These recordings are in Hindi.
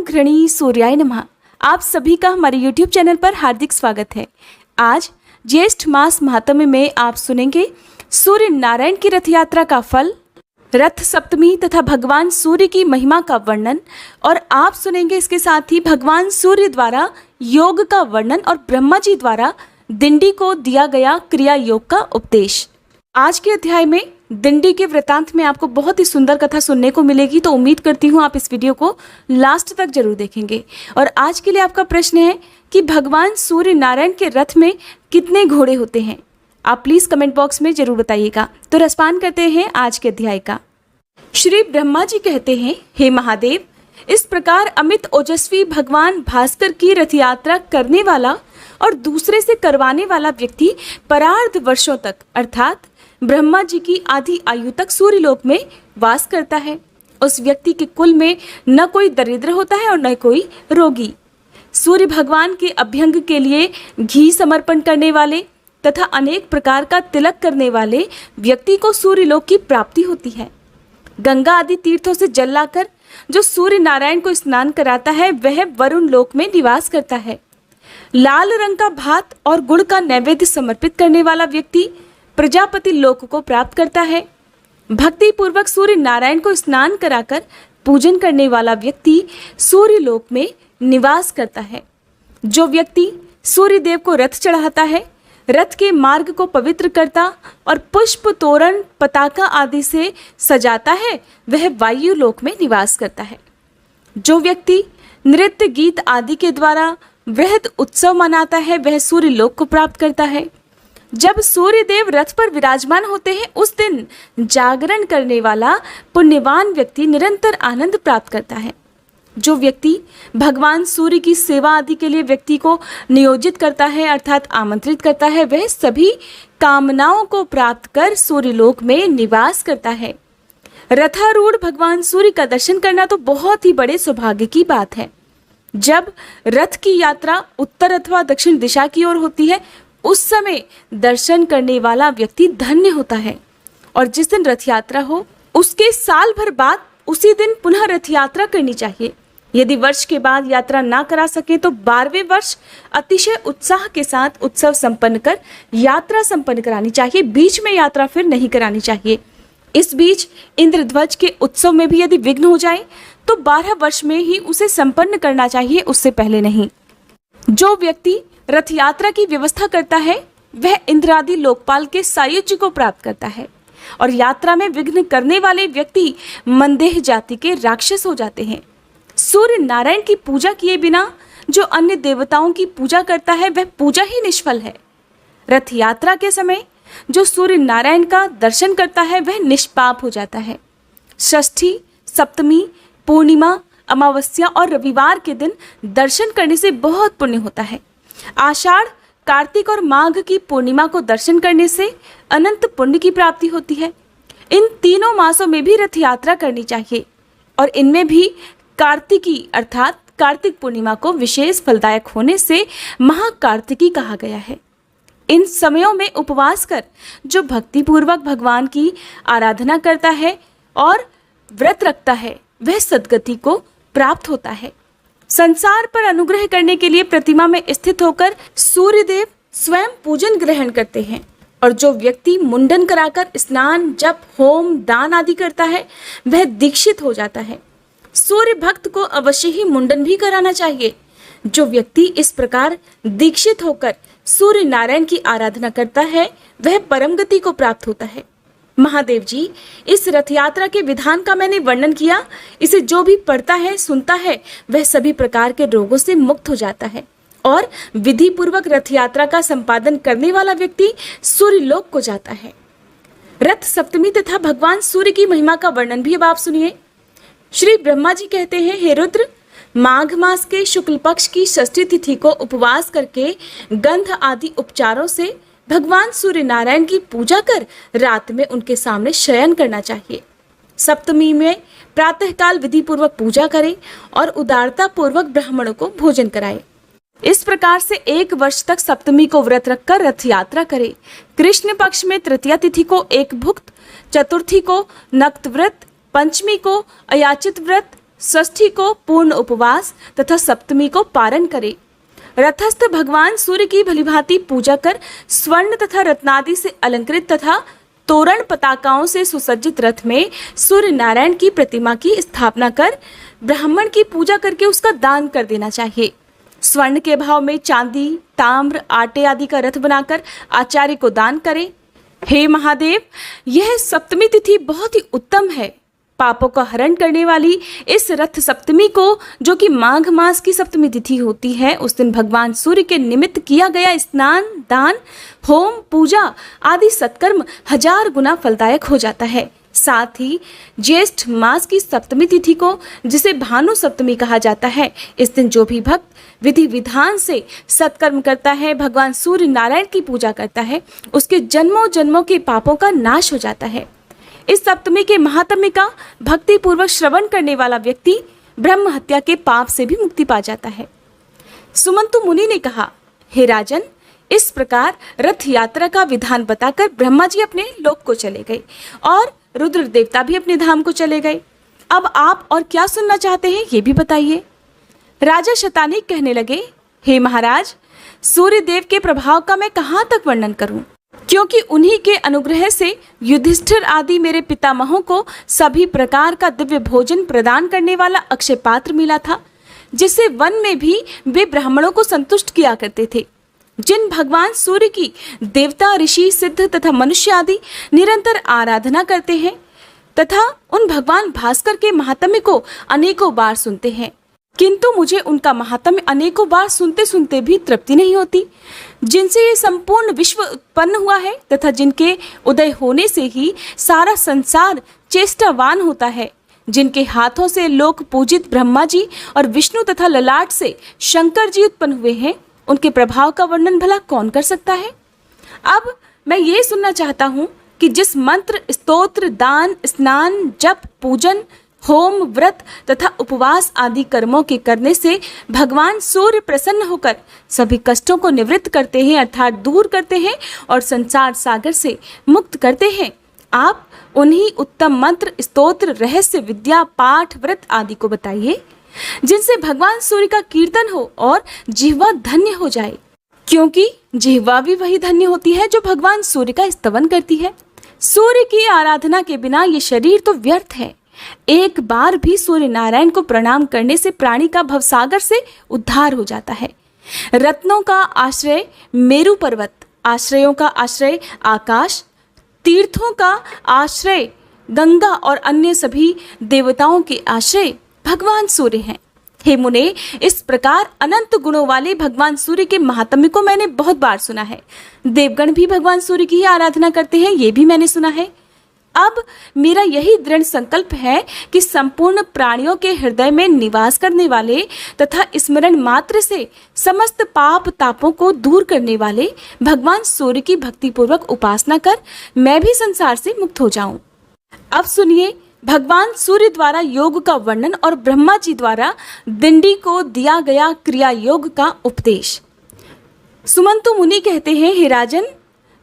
घृणी सूर्याय नमः। आप सभी का हमारे YouTube चैनल पर हार्दिक स्वागत है। आज ज्येष्ठ मास महात्म्य में आप सुनेंगे सूर्य नारायण की रथ यात्रा का फल, रथ सप्तमी तथा भगवान सूर्य की महिमा का वर्णन, और आप सुनेंगे इसके साथ ही भगवान सूर्य द्वारा योग का वर्णन और ब्रह्मा जी द्वारा दिंडी को दिया गया क्रिया योग का उपदेश। आज के अध्याय में दिंडी के वृतांत में आपको बहुत ही सुंदर कथा सुनने को मिलेगी, तो उम्मीद करती हूँ आप इस वीडियो को लास्ट तक जरूर देखेंगे। और आज के लिए आपका प्रश्न है कि भगवान सूर्य नारायण के रथ में कितने घोड़े होते हैं? आप प्लीज कमेंट बॉक्स में जरूर बताइएगा। तो रसपान करते हैं आज के अध्याय का। श्री ब्रह्मा जी कहते हैं, हे महादेव, इस प्रकार अमित ओजस्वी भगवान भास्कर की रथ यात्रा करने वाला और दूसरे से करवाने वाला व्यक्ति परार्ध वर्षों तक अर्थात ब्रह्मा जी की आधी आयु तक सूर्यलोक में वास करता है। उस व्यक्ति के कुल में न कोई दरिद्र होता है और न कोई रोगी। सूर्य भगवान के अभ्यंग के लिए घी समर्पण करने वाले तथा अनेक प्रकार का तिलक करने वाले व्यक्ति को सूर्यलोक की प्राप्ति होती है। गंगा आदि तीर्थों से जल लाकर जो सूर्य नारायण को स्नान कराता है वह वरुण लोक में निवास करता है। लाल रंग का भात और गुड़ का नैवेद्य समर्पित करने वाला व्यक्ति प्रजापति लोक को प्राप्त करता है। भक्ति पूर्वक सूर्य नारायण को स्नान कराकर पूजन करने वाला व्यक्ति सूर्य लोक में निवास करता है। जो व्यक्ति सूर्य देव को रथ चढ़ाता है, रथ के मार्ग को पवित्र करता और पुष्प तोरण पताका आदि से सजाता है, वह वायु लोक में निवास करता है। जो व्यक्ति नृत्य गीत आदि के द्वारा वृहद उत्सव मनाता है, वह सूर्य लोक को प्राप्त करता है। जब सूर्य देव रथ पर विराजमान होते हैं, उस दिन जागरण करने वाला पुण्यवान व्यक्ति निरंतर आनंद प्राप्त करता है। जो व्यक्ति भगवान सूर्य की सेवा आदि के लिए व्यक्ति को नियोजित करता है अर्थात आमंत्रित करता है, वह सभी कामनाओं को प्राप्त कर सूर्यलोक में निवास करता है। रथारूढ़ भगवान सूर्य का दर्शन करना तो बहुत ही बड़े सौभाग्य की बात है। जब रथ की यात्रा उत्तर अथवा दक्षिण दिशा की ओर होती है, उस समय दर्शन करने वाला व्यक्ति धन्य होता है। और जिस दिन रथ यात्रा हो उसके साल भर बाद उसी दिन पुनः रथ यात्रा करनी चाहिए। यदि वर्ष के बाद यात्रा ना करा सके तो 12वें वर्ष अतिशय उत्साह के साथ उत्सव संपन्न कर यात्रा संपन्न करानी चाहिए। बीच में यात्रा फिर नहीं करानी चाहिए। इस बीच इंद्रध्वज के उत्सव में भी यदि विघ्न हो जाए तो 12 वर्ष में ही उसे संपन्न करना चाहिए, उससे पहले नहीं। जो व्यक्ति रथ यात्रा की व्यवस्था करता है वह इंद्रादि लोकपाल के सायुज्य को प्राप्त करता है। और यात्रा में विघ्न करने वाले व्यक्ति मंदेह जाति के राक्षस हो जाते हैं। सूर्य नारायण की पूजा किए बिना जो अन्य देवताओं की पूजा करता है वह पूजा ही निष्फल है। रथ यात्रा के समय जो सूर्य नारायण का दर्शन करता है वह निष्पाप हो जाता है। षष्ठी, सप्तमी, पूर्णिमा, अमावस्या और रविवार के दिन दर्शन करने से बहुत पुण्य होता है। आषाढ़, कार्तिक और माघ की पूर्णिमा को दर्शन करने से अनंत पुण्य की प्राप्ति होती है। इन तीनों मासों में भी रथ यात्रा करनी चाहिए और इनमें भी कार्तिकी अर्थात कार्तिक पूर्णिमा को विशेष फलदायक होने से महाकार्तिकी कहा गया है। इन समयों में उपवास कर जो भक्ति पूर्वक भगवान की आराधना करता है और व्रत रखता है वह सद्गति को प्राप्त होता है। संसार पर अनुग्रह करने के लिए प्रतिमा में स्थित होकर सूर्यदेव स्वयं पूजन ग्रहण करते हैं। और जो व्यक्ति मुंडन कराकर स्नान, जप, होम, दान आदि करता है वह दीक्षित हो जाता है। सूर्य भक्त को अवश्य ही मुंडन भी कराना चाहिए। जो व्यक्ति इस प्रकार दीक्षित होकर सूर्य नारायण की आराधना करता है वह परम गति को प्राप्त होता है। महादेव जी, इस रथ यात्रा के विधान का मैंने वर्णन किया। इसे जो भी पढ़ता है, सुनता है, वह सभी प्रकार के रोगों से मुक्त हो जाता है और विधि पूर्वक रथ यात्रा का संपादन करने वाला व्यक्ति सूर्यलोक को जाता है। रथ सप्तमी तथा भगवान सूर्य की महिमा का वर्णन भी अब आप सुनिए। श्री ब्रह्मा जी कहते हैं, हे रुद्र, माघ मास के शुक्ल पक्ष की षष्ठी तिथि को उपवास करके गंध आदि उपचारों से भगवान सूर्य नारायण की पूजा कर रात में उनके सामने शयन करना चाहिए। सप्तमी में प्रातःकाल विधि पूर्वक पूजा करें और उदारता पूर्वक ब्राह्मणों को भोजन कराएं। इस प्रकार से 1 वर्ष तक सप्तमी को व्रत रखकर रथ यात्रा करें। कृष्ण पक्ष में तृतीया तिथि को एक भुक्त, चतुर्थी को नक्त व्रत, पंचमी को अयाचित व्रत, षष्ठी को पूर्ण उपवास तथा सप्तमी को पारण करें। रथस्थ भगवान सूर्य की भलीभांति पूजा कर स्वर्ण तथा रत्नादि से अलंकृत तथा तोरण पताकाओं से सुसज्जित रथ में सूर्य नारायण की प्रतिमा की स्थापना कर ब्राह्मण की पूजा करके उसका दान कर देना चाहिए। स्वर्ण के भाव में चांदी, ताम्र, आटे आदि का रथ बनाकर आचार्य को दान करें। हे महादेव, यह सप्तमी तिथि बहुत ही उत्तम है। पापों का हरण करने वाली इस रथ सप्तमी को, जो कि माघ मास की सप्तमी तिथि होती है, उस दिन भगवान सूर्य के निमित्त किया गया स्नान, दान, होम, पूजा आदि सत्कर्म 1000 गुना फलदायक हो जाता है। साथ ही ज्येष्ठ मास की सप्तमी तिथि को, जिसे भानु सप्तमी कहा जाता है, इस दिन जो भी भक्त विधि विधान से सत्कर्म करता है, भगवान सूर्य नारायण की पूजा करता है, उसके जन्मों जन्मों के पापों का नाश हो जाता है। इस सप्तमी के महात्म्य का भक्ति पूर्वक श्रवण करने वाला व्यक्ति ब्रह्म हत्या के पाप से भी मुक्ति पा जाता है। सुमंतु मुनि ने कहा, हे राजन, इस प्रकार रथ यात्रा का विधान बताकर ब्रह्मा जी अपने लोक को चले गए और रुद्र देवता भी अपने धाम को चले गए। अब आप और क्या सुनना चाहते हैं, ये भी बताइए। राजा शतानीक कहने लगे, हे महाराज, सूर्य देव के प्रभाव का मैं कहाँ तक वर्णन करूं, क्योंकि उन्हीं के अनुग्रह से युधिष्ठिर आदि मेरे पितामहों को सभी प्रकार का दिव्य भोजन प्रदान करने वाला अक्षय पात्र मिला था, जिससे वन में भी वे ब्राह्मणों को संतुष्ट किया करते थे। जिन भगवान सूर्य की देवता, ऋषि, सिद्ध तथा मनुष्य आदि निरंतर आराधना करते हैं तथा उन भगवान भास्कर के महात्म्य को अनेकों बार सुनते हैं, किंतु मुझे उनका महात्म्य अनेकों बार सुनते सुनते भी तृप्ति नहीं होती। जिनसे ये संपूर्ण विश्व उत्पन्न हुआ है तथा जिनके उदय होने से ही सारा संसार चेष्टावान होता है, जिनके हाथों से लोक पूजित ब्रह्मा जी और विष्णु तथा ललाट से शंकर जी उत्पन्न हुए हैं, उनके प्रभाव का वर्णन भला कौन कर सकता है। अब मैं ये सुनना चाहता हूँ कि जिस मंत्र, स्तोत्र, दान, स्नान, जप, पूजन, होम, व्रत तथा उपवास आदि कर्मों के करने से भगवान सूर्य प्रसन्न होकर सभी कष्टों को निवृत्त करते हैं, अर्थात दूर करते हैं और संसार सागर से मुक्त करते हैं, आप उन्हीं उत्तम मंत्र, स्तोत्र, रहस्य, विद्या, पाठ, व्रत आदि को बताइए, जिनसे भगवान सूर्य का कीर्तन हो और जिह्वा धन्य हो जाए, क्योंकि जिह्वा भी वही धन्य होती है जो भगवान सूर्य का स्तवन करती है। सूर्य की आराधना के बिना ये शरीर तो व्यर्थ है। एक बार भी सूर्य नारायण को प्रणाम करने से प्राणी का भवसागर से उद्धार हो जाता है। रत्नों का आश्रय मेरु पर्वत, आश्रयों का आश्रय आकाश, तीर्थों का आश्रय गंगा और अन्य सभी देवताओं के आश्रय भगवान सूर्य हैं। हे मुने, इस प्रकार अनंत गुणों वाले भगवान सूर्य के महात्म्य को मैंने बहुत बार सुना है। देवगण भी भगवान सूर्य की ही आराधना करते हैं, ये भी मैंने सुना है। अब मेरा यही दृढ़ संकल्प है कि संपूर्ण प्राणियों के हृदय में निवास करने वाले तथा स्मरण मात्र से समस्त पाप तापों को दूर करने वाले भगवान सूर्य की भक्ति पूर्वक उपासना कर मैं भी संसार से मुक्त हो जाऊं। अब सुनिए भगवान सूर्य द्वारा योग का वर्णन और ब्रह्मा जी द्वारा दिंडी को दिया गया क्रिया योग का उपदेश। सुमंतु मुनि कहते हैं, हे राजन,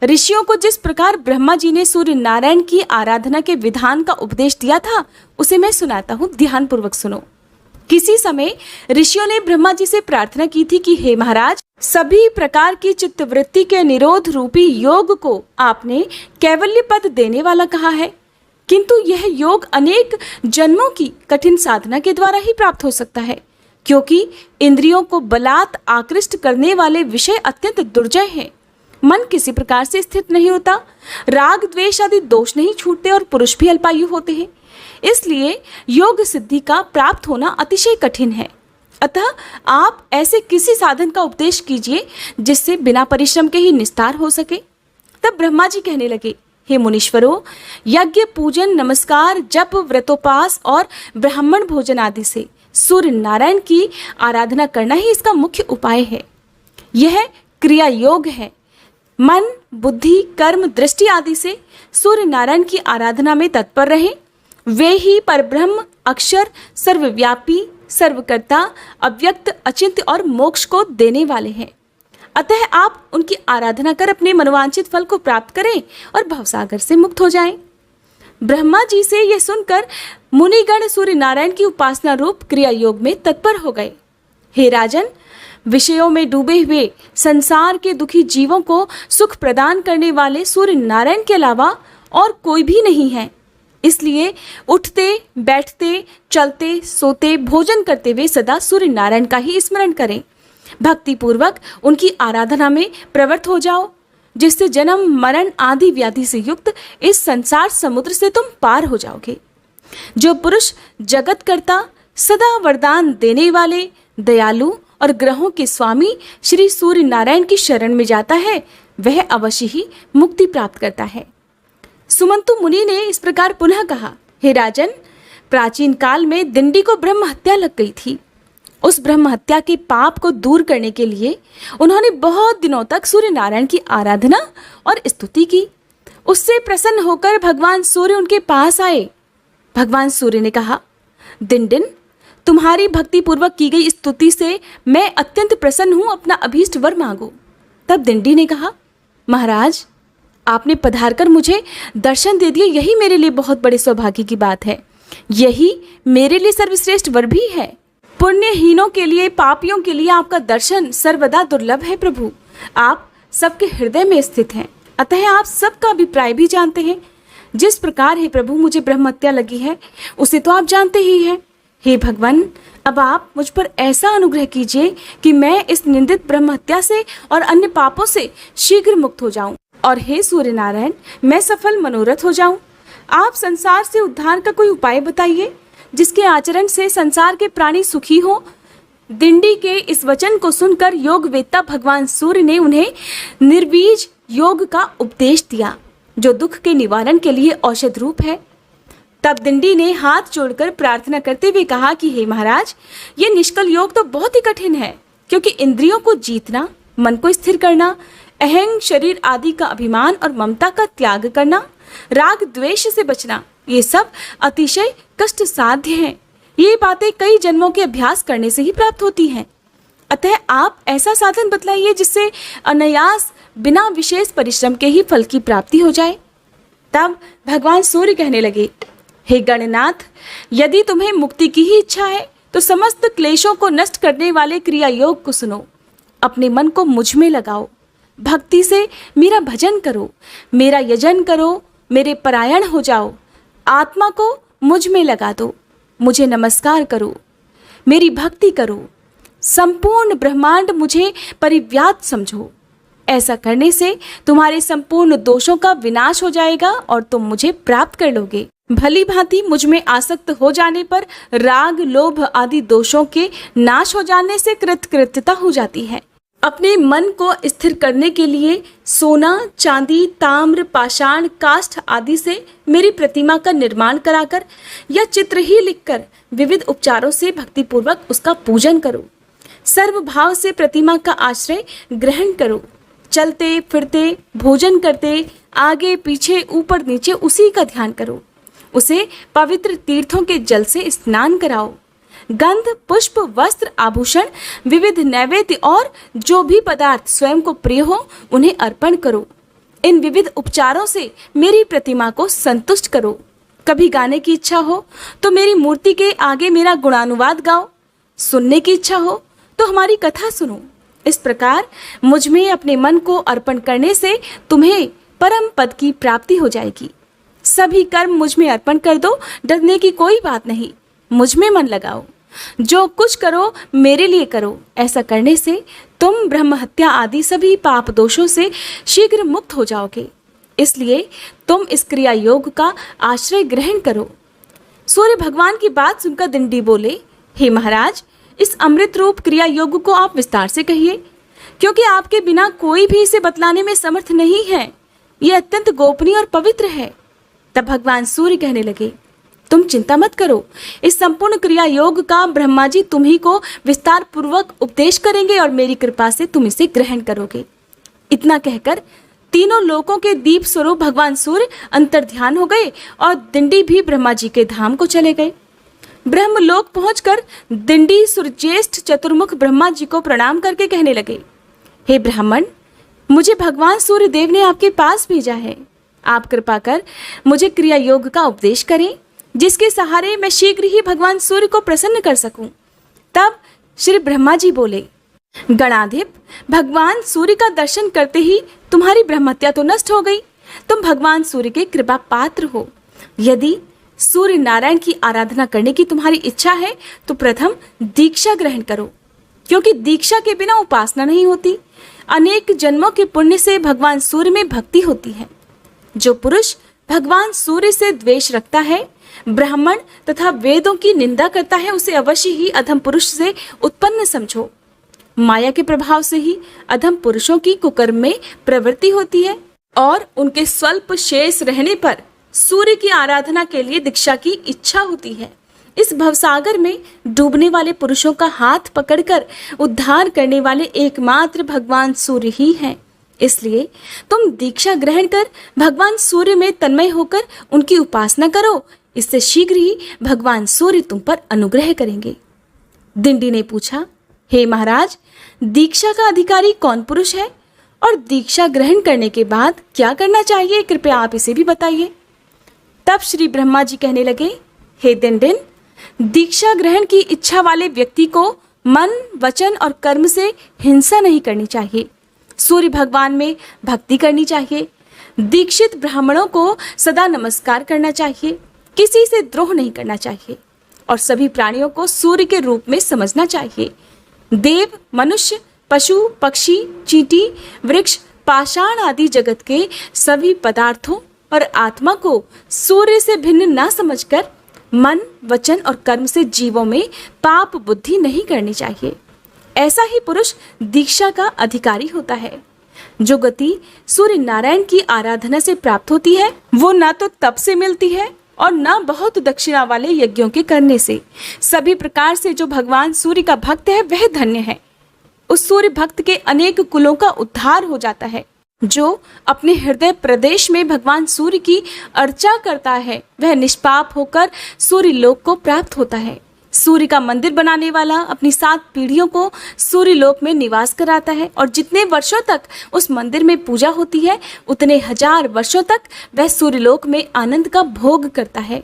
ऋषियों को जिस प्रकार ब्रह्मा जी ने सूर्य नारायण की आराधना के विधान का उपदेश दिया था, उसे मैं सुनाता हूँ, ध्यान पूर्वक सुनो। किसी समय ऋषियों ने ब्रह्मा जी से प्रार्थना की थी कि हे महाराज, सभी प्रकार की चित्तवृत्ति के निरोध रूपी योग को आपने कैवल्य पद देने वाला कहा है, किंतु यह योग अनेक जन्मों की कठिन साधना के द्वारा ही प्राप्त हो सकता है, क्योंकि इंद्रियों को बलात् आकृष्ट करने वाले विषय अत्यंत दुर्जय हैं। मन किसी प्रकार से स्थिर नहीं होता, राग द्वेष आदि दोष नहीं छूटते और पुरुष भी अल्पायु होते हैं। इसलिए योग सिद्धि का प्राप्त होना अतिशय कठिन है। अतः आप ऐसे किसी साधन का उपदेश कीजिए जिससे बिना परिश्रम के ही निस्तार हो सके। तब ब्रह्मा जी कहने लगे, हे मुनीश्वरों, यज्ञ, पूजन, नमस्कार, जप, व्रतोपास और ब्राह्मण भोजन आदि से सूर्य नारायण की आराधना करना ही इसका मुख्य उपाय है। यह क्रिया योग है। मन, बुद्धि, कर्म, दृष्टि आदि से सूर्य नारायण की आराधना में तत्पर रहें। वे ही परब्रह्म, अक्षर, सर्वव्यापी, सर्वकर्ता, अव्यक्त, अचिंत्य और मोक्ष को देने वाले हैं। अतः आप उनकी आराधना कर अपने मनोवांछित फल को प्राप्त करें और भवसागर से मुक्त हो जाएं। ब्रह्मा जी से यह सुनकर मुनिगण सूर्य नारायण की उपासना रूप क्रिया योग में तत्पर हो गए। हे राजन, विषयों में डूबे हुए संसार के दुखी जीवों को सुख प्रदान करने वाले सूर्य नारायण के अलावा और कोई भी नहीं है। इसलिए उठते, बैठते, चलते, सोते, भोजन करते हुए सदा सूर्य नारायण का ही स्मरण करें। भक्ति पूर्वक उनकी आराधना में प्रवृत्त हो जाओ, जिससे जन्म मरण आदि व्याधि से युक्त इस संसार समुद्र से तुम पार हो जाओगे। जो पुरुष जगत करता, सदा वरदान देने वाले, दयालु और ग्रहों के स्वामी श्री सूर्य नारायण की शरण में जाता है, वह अवश्य ही मुक्ति प्राप्त करता है। सुमंतु मुनि ने इस प्रकार पुनः कहा, हे राजन, प्राचीन काल में दिंडी को ब्रह्म हत्या लग गई थी। उस ब्रह्म हत्या के पाप को दूर करने के लिए उन्होंने बहुत दिनों तक सूर्य नारायण की आराधना और स्तुति की। उससे प्रसन्न होकर भगवान सूर्य उनके पास आए। भगवान सूर्य ने कहा, दिंडिन, तुम्हारी भक्ति पूर्वक की गई स्तुति से मैं अत्यंत प्रसन्न हूं, अपना अभीष्ट वर मांगो। तब दिंडी ने कहा, महाराज, आपने पधारकर मुझे दर्शन दे दिए, यही मेरे लिए बहुत बड़े सौभाग्य की बात है। यही मेरे लिए सर्वश्रेष्ठ वर भी है। पुण्यहीनों के लिए, पापियों के लिए आपका दर्शन सर्वदा दुर्लभ है। प्रभु, आप सबके हृदय में स्थित हैं, अतः आप सबका अभिप्राय भी जानते हैं। जिस प्रकार हे प्रभु मुझे ब्रह्म हत्या लगी है, उसे तो आप जानते ही हैं। हे भगवान, अब आप मुझ पर ऐसा अनुग्रह कीजिए कि मैं इस निंदित ब्रह्म हत्या से और अन्य पापों से शीघ्र मुक्त हो जाऊं, और हे सूर्य नारायण, मैं सफल मनोरथ हो जाऊं। आप संसार से उद्धार का कोई उपाय बताइए, जिसके आचरण से संसार के प्राणी सुखी हो। दिंडी के इस वचन को सुनकर योग वेत्ता भगवान सूर्य ने उन्हें निर्बीज योग का उपदेश दिया, जो दुख के निवारण के लिए औषध रूप है। तब दिंडी ने हाथ जोड़कर प्रार्थना करते हुए कहा कि हे महाराज, ये निष्कल योग तो बहुत ही कठिन है, क्योंकि इंद्रियों को जीतना, मन को स्थिर करना, अहंग शरीर आदि का अभिमान और ममता का त्याग करना, राग द्वेष से बचना, ये सब अतिशय कष्ट साध्य हैं। ये बातें कई जन्मों के अभ्यास करने से ही प्राप्त होती हैं। अतः आप ऐसा साधन बतलाइए जिससे अनायास बिना विशेष परिश्रम के ही फल की प्राप्ति हो जाए। तब भगवान सूर्य कहने लगे, हे गणनाथ, यदि तुम्हें मुक्ति की ही इच्छा है तो समस्त क्लेशों को नष्ट करने वाले क्रिया योग को सुनो। अपने मन को मुझ में लगाओ, भक्ति से मेरा भजन करो, मेरा यजन करो, मेरे परायण हो जाओ, आत्मा को मुझ में लगा दो, मुझे नमस्कार करो, मेरी भक्ति करो, संपूर्ण ब्रह्मांड मुझे परिव्याप्त समझो। ऐसा करने से तुम्हारे संपूर्ण दोषों का विनाश हो जाएगा और तुम मुझे प्राप्त कर लोगे। भली भांति मुझ में आसक्त हो जाने पर राग, लोभ आदि दोषों के नाश हो जाने से कृतकृत्यता हो जाती है। अपने मन को स्थिर करने के लिए सोना, चांदी, ताम्र, पाषाण, काष्ठ आदि से मेरी प्रतिमा का निर्माण कराकर या चित्र ही लिखकर विविध उपचारों से भक्तिपूर्वक उसका पूजन करो। सर्व भाव से प्रतिमा का आश्रय ग्रहण करो। चलते फिरते, भोजन करते, आगे पीछे, ऊपर नीचे उसी का ध्यान करो। उसे पवित्र तीर्थों के जल से स्नान कराओ। गंध, पुष्प, वस्त्र, आभूषण, विविध नैवेद्य और जो भी पदार्थ स्वयं को प्रिय हो उन्हें अर्पण करो। इन विविध उपचारों से मेरी प्रतिमा को संतुष्ट करो। कभी गाने की इच्छा हो तो मेरी मूर्ति के आगे मेरा गुणानुवाद गाओ। सुनने की इच्छा हो तो हमारी कथा सुनो। इस प्रकार मुझ में अपने मन को अर्पण करने से तुम्हें परम पद की प्राप्ति हो जाएगी। सभी कर्म मुझ में अर्पण कर दो, डरने की कोई बात नहीं। मुझ में मन लगाओ, जो कुछ करो मेरे लिए करो। ऐसा करने से तुम ब्रह्म हत्या आदि सभी पाप दोषों से शीघ्र मुक्त हो जाओगे। इसलिए तुम इस क्रिया योग का आश्रय ग्रहण करो। सूर्य भगवान की बात सुनकर दिंडी बोले, हे महाराज, इस अमृत रूप क्रिया योग को आप विस्तार से कहिए, क्योंकि आपके बिना कोई भी इसे बतलाने में समर्थ नहीं है। ये अत्यंत गोपनीय और पवित्र है। तब भगवान सूर्य कहने लगे, तुम चिंता मत करो, इस संपूर्ण क्रिया योग का ब्रह्मा जी तुम्ही को विस्तार पूर्वक उपदेश करेंगे और मेरी कृपा से तुम इसे ग्रहण करोगे। इतना कहकर तीनों लोकों के दीप स्वरूप भगवान सूर्य अंतर्ध्यान हो गए और दिंडी भी ब्रह्मा जी के धाम को चले गए। ब्रह्मलोक पहुंचकर दिंडी सूर्यज्येष्ठ चतुर्मुख ब्रह्मा जी को प्रणाम करके कहने लगे, हे ब्राह्मण, मुझे भगवान सूर्य देव ने आपके पास भेजा है। आप कृपा कर मुझे क्रिया योग का उपदेश करें, जिसके सहारे मैं शीघ्र ही भगवान सूर्य को प्रसन्न कर सकूं। तब श्री ब्रह्मा जी बोले, गणाधिप, भगवान सूर्य का दर्शन करते ही तुम्हारी ब्रह्मत्या तो नष्ट हो गई। तुम भगवान सूर्य के कृपा पात्र हो। यदि सूर्य नारायण की आराधना करने की तुम्हारी इच्छा है तो प्रथम दीक्षा ग्रहण करो, क्योंकि दीक्षा के बिना उपासना नहीं होती। अनेक जन्मों के पुण्य से भगवान सूर्य में भक्ति होती है। जो पुरुष भगवान सूर्य से द्वेष रखता है, ब्राह्मण तथा वेदों की निंदा करता है, उसे अवश्य ही अधम पुरुष से उत्पन्न समझो। माया के प्रभाव से ही अधम पुरुषों की कुकर्म में प्रवृत्ति होती है और उनके स्वल्प शेष रहने पर सूर्य की आराधना के लिए दीक्षा की इच्छा होती है। इस भवसागर में डूबने वाले पुरुषों का हाथ पकड़कर उद्धार करने वाले एकमात्र भगवान सूर्य ही हैं। इसलिए तुम दीक्षा ग्रहण कर भगवान सूर्य में तन्मय होकर उनकी उपासना करो। इससे शीघ्र ही भगवान सूर्य तुम पर अनुग्रह करेंगे। दिंडी ने पूछा, हे महाराज, दीक्षा का अधिकारी कौन पुरुष है और दीक्षा ग्रहण करने के बाद क्या करना चाहिए, कृपया आप इसे भी बताइए। तब श्री ब्रह्मा जी कहने लगे, हे दिंडिन, दीक्षा ग्रहण की इच्छा वाले व्यक्ति को मन, वचन और कर्म से हिंसा नहीं करनी चाहिए। सूर्य भगवान में भक्ति करनी चाहिए। दीक्षित ब्राह्मणों को सदा नमस्कार करना चाहिए। किसी से द्रोह नहीं करना चाहिए और सभी प्राणियों को सूर्य के रूप में समझना चाहिए। देव, मनुष्य, पशु, पक्षी, चींटी, वृक्ष, पाषाण आदि जगत के सभी पदार्थों और आत्मा को सूर्य से भिन्न ना समझकर मन, वचन और कर्म से जीवों में पाप बुद्धि नहीं करनी चाहिए। ऐसा ही पुरुष दीक्षा का अधिकारी होता है। जो गति सूर्य नारायण की आराधना से प्राप्त होती है, वो ना तो तप से मिलती है और ना बहुत दक्षिणा वाले यज्ञों के करने से। सभी प्रकार से जो भगवान सूर्य का भक्त है वह धन्य है। उस सूर्य भक्त के अनेक कुलों का उद्धार हो जाता है। जो अपने हृदय प्रदेश में भगवान सूर्य की अर्चा करता है वह निष्पाप होकर सूर्य लोक को प्राप्त होता है। सूर्य का मंदिर बनाने वाला अपनी 7 पीढ़ियों को सूर्य लोक में निवास कराता है और जितने वर्षों तक उस मंदिर में पूजा होती है उतने 1000 वर्षों तक वह सूर्य लोक में आनंद का भोग करता है।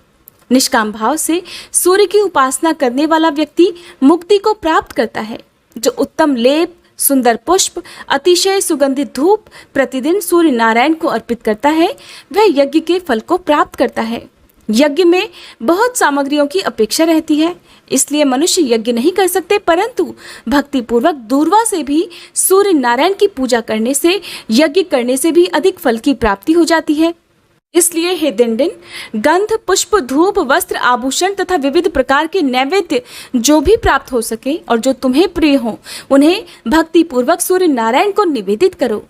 निष्काम भाव से सूर्य की उपासना करने वाला व्यक्ति मुक्ति को प्राप्त करता है। जो उत्तम लेप, सुंदर पुष्प, अतिशय सुगंधित धूप प्रतिदिन सूर्य नारायण को अर्पित करता है वह यज्ञ के फल को प्राप्त करता है। यज्ञ में बहुत सामग्रियों की अपेक्षा रहती है, इसलिए मनुष्य यज्ञ नहीं कर सकते, परंतु भक्ति पूर्वक दूर्वा से भी सूर्य नारायण की पूजा करने से यज्ञ करने से भी अधिक फल की प्राप्ति हो जाती है। इसलिए हे दिंडिन, गंध, पुष्प, धूप, वस्त्र, आभूषण तथा विविध प्रकार के नैवेद्य जो भी प्राप्त हो सके और जो तुम्हें प्रिय हो उन्हें भक्ति पूर्वक सूर्य नारायण को निवेदित करो।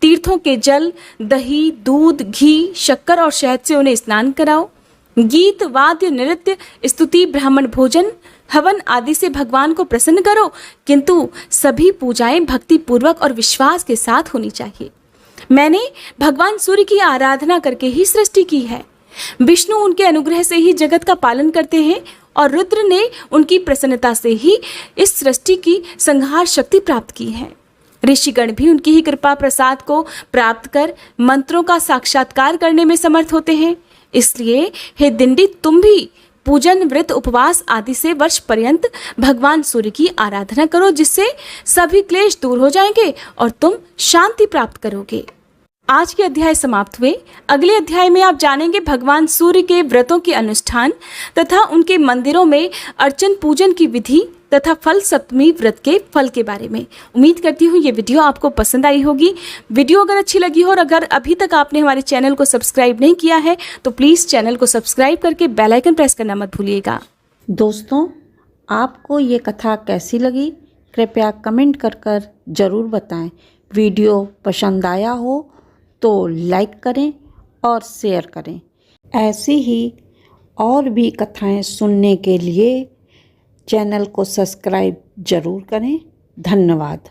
तीर्थों के जल, दही, दूध, घी, शक्कर और शहद से उन्हें स्नान कराओ। गीत, वाद्य, नृत्य, स्तुति, ब्राह्मण भोजन, हवन आदि से भगवान को प्रसन्न करो, किंतु सभी पूजाएं भक्ति पूर्वक और विश्वास के साथ होनी चाहिए। मैंने भगवान सूर्य की आराधना करके ही सृष्टि की है। विष्णु उनके अनुग्रह से ही जगत का पालन करते हैं और रुद्र ने उनकी प्रसन्नता से ही इस सृष्टि की संहार शक्ति प्राप्त की है। ऋषिगण भी उनकी ही कृपा प्रसाद को प्राप्त कर मंत्रों का साक्षात्कार करने में समर्थ होते हैं। इसलिए हे दिंडी, तुम भी पूजन, व्रत, उपवास आदि से वर्ष पर्यंत भगवान सूर्य की आराधना करो, जिससे सभी क्लेश दूर हो जाएंगे और तुम शांति प्राप्त करोगे। आज के अध्याय समाप्त हुए। अगले अध्याय में आप जानेंगे भगवान सूर्य के व्रतों के अनुष्ठान तथा उनके मंदिरों में अर्चन पूजन की विधि तथा फल सप्तमी व्रत के फल के बारे में। उम्मीद करती हूँ ये वीडियो आपको पसंद आई होगी। वीडियो अगर अच्छी लगी हो और अगर अभी तक आपने हमारे चैनल को सब्सक्राइब नहीं किया है तो प्लीज़ चैनल को सब्सक्राइब करके बेल आइकन प्रेस करना मत भूलिएगा। दोस्तों, आपको ये कथा कैसी लगी कृपया कमेंट कर ज़रूर बताएं। वीडियो पसंद आया हो तो लाइक करें और शेयर करें। ऐसी ही और भी कथाएं सुनने के लिए चैनल को सब्सक्राइब ज़रूर करें। धन्यवाद।